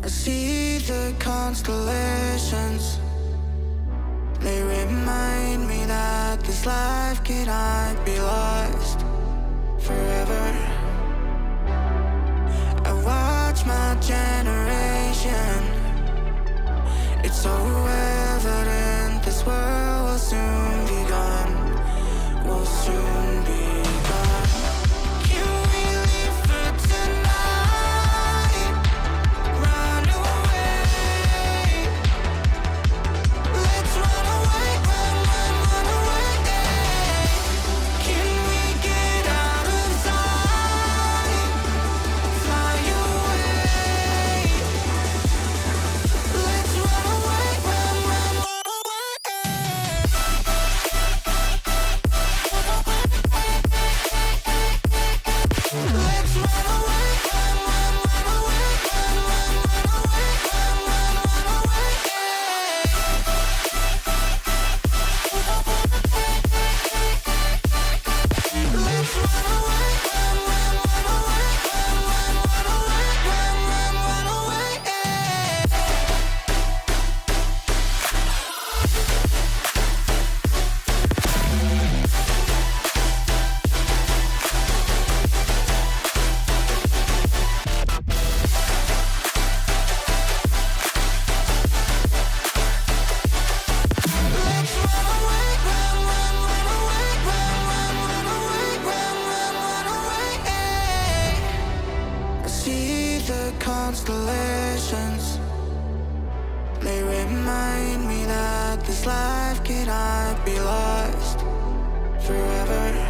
I see the constellations. They remind me that this life cannot be lost forever. I watch my generation. It's so evident this world will soon be gone. Will soon be gone. Can we leave for tonight? Run away. Let's run away, run away. Can we get out of sight? Fly away. Let's run away, run away. Let's run away, run away, run away. Let's run away, run away. I see the constellations. They remind me that this life cannot be lost forever.